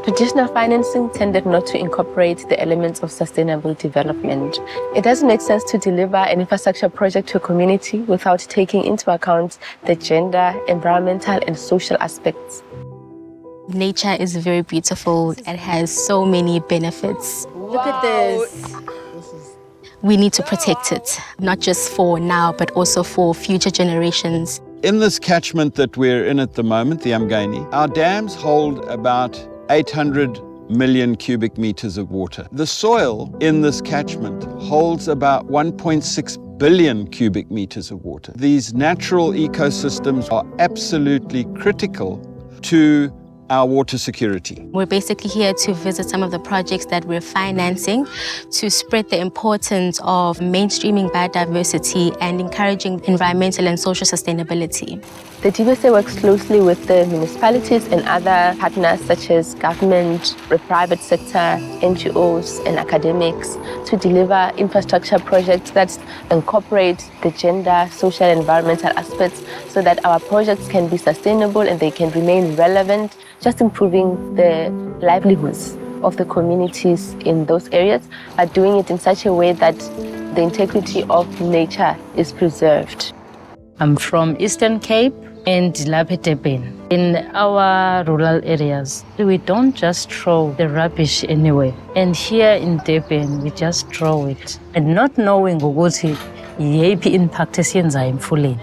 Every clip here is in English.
Traditional financing tended not to incorporate the elements of sustainable development. It doesn't make sense to deliver an infrastructure project to a community without taking into account the gender, environmental, and social aspects. Nature is very beautiful. It has so many benefits. Look at this. We need to protect it, not just for now, but also for future generations. In this catchment that we're in at the moment, the Umgeni, our dams hold about 800 million cubic meters of water. The soil in this catchment holds about 1.6 billion cubic meters of water. These natural ecosystems are absolutely critical to our water security. We're basically here to visit some of the projects that we're financing to spread the importance of mainstreaming biodiversity and encouraging environmental and social sustainability. The DBSA works closely with the municipalities and other partners such as government, the private sector, NGOs and academics to deliver infrastructure projects that incorporate the gender, social and environmental aspects so that our projects can be sustainable and they can remain relevant, just improving the livelihoods of the communities in those areas, but doing it in such a way that the integrity of nature is preserved. I'm from Eastern Cape and Durban. In our rural areas, we don't just throw the rubbish anywhere. And here in Durban, we just throw it. And not knowing ukuthi yiphi impact esiyenzayo emfuleni.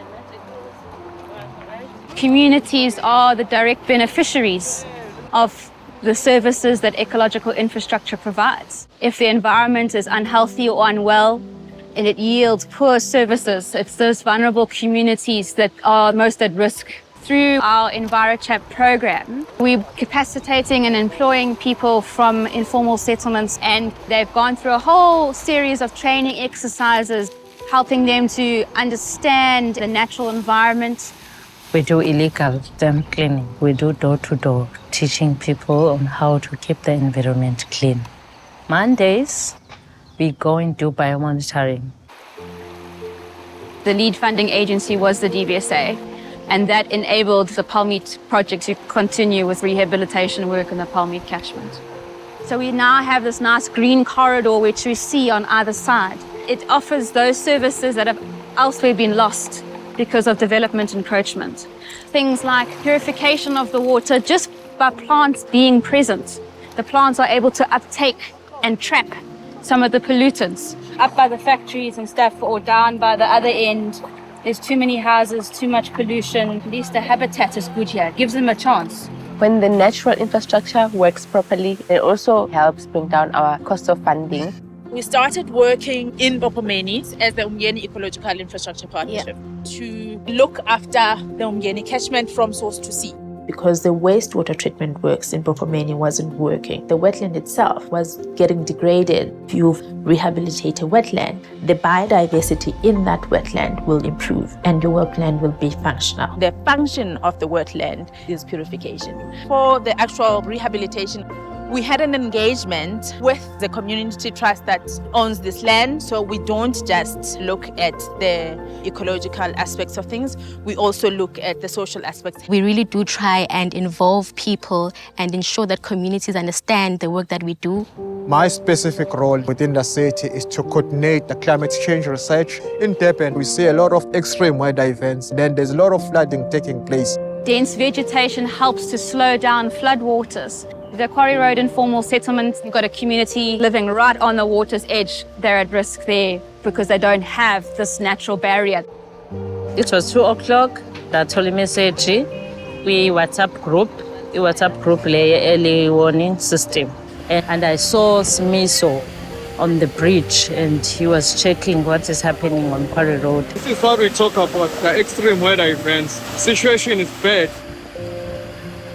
Communities are the direct beneficiaries of the services that ecological infrastructure provides. If the environment is unhealthy or unwell, and it yields poor services, it's those vulnerable communities that are most at risk. Through our EnviroChat program, we're capacitating and employing people from informal settlements, and they've gone through a whole series of training exercises, helping them to understand the natural environment. We do illegal dam cleaning. We do door-to-door, teaching people on how to keep the environment clean. Mondays, we go and do biomonitoring. The lead funding agency was the DBSA, and that enabled the Palmeet project to continue with rehabilitation work in the Palmeet catchment. So we now have this nice green corridor which we see on either side. It offers those services that have elsewhere been lost because of development encroachment. Things like purification of the water just by plants being present. The plants are able to uptake and trap some of the pollutants. Up by the factories and stuff or down by the other end, there's too many houses, too much pollution. At least the habitat is good here, it gives them a chance. When the natural infrastructure works properly, it also helps bring down our cost of funding. We started working in Bopomeni as the Umgeni Ecological Infrastructure Partnership to look after the Umgeni catchment from source to sea. Because the wastewater treatment works in Bopomeni wasn't working. The wetland itself was getting degraded. If you rehabilitate a wetland, the biodiversity in that wetland will improve and your wetland will be functional. The function of the wetland is purification. For the actual rehabilitation, we had an engagement with the community trust that owns this land, so we don't just look at the ecological aspects of things, we also look at the social aspects. We really do try and involve people and ensure that communities understand the work that we do. My specific role within the city is to coordinate the climate change research. In Durban, we see a lot of extreme weather events, then there's a lot of flooding taking place. Dense vegetation helps to slow down floodwaters. The Quarry Road informal settlement, you've got a community living right on the water's edge. They're at risk there because they don't have this natural barrier. It was 2 o'clock, that told message, we WhatsApp group early warning system. And I saw Smiso on the bridge and he was checking what is happening on Quarry Road. This is what we talk about, the extreme weather events. Situation is bad.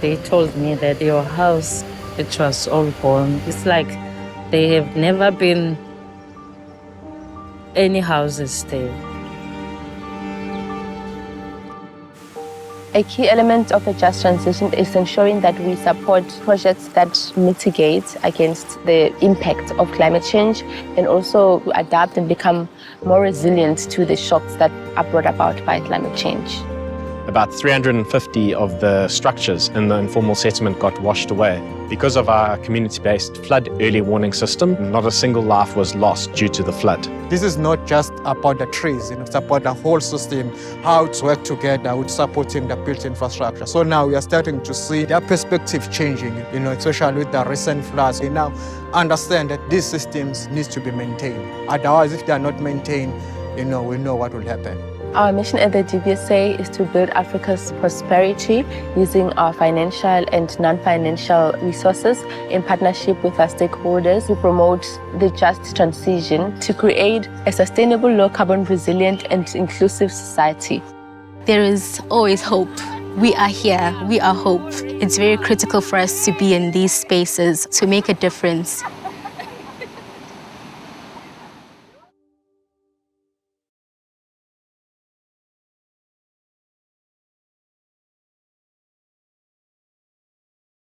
They told me that your house, it was all gone. It's like there have never been any houses there. A key element of a just transition is ensuring that we support projects that mitigate against the impact of climate change and also adapt and become more resilient to the shocks that are brought about by climate change. About 350 of the structures in the informal settlement got washed away. Because of our community-based flood early warning system, not a single life was lost due to the flood. This is not just about the trees, it's about the whole system, how it's worked together with supporting the built infrastructure. So now we are starting to see their perspective changing, especially with the recent floods. We now understand that these systems need to be maintained. Otherwise, if they are not maintained, we know what will happen. Our mission at the DBSA is to build Africa's prosperity using our financial and non-financial resources in partnership with our stakeholders to promote the just transition to create a sustainable, low-carbon, resilient and inclusive society. There is always hope. We are here, we are hope. It's very critical for us to be in these spaces to make a difference.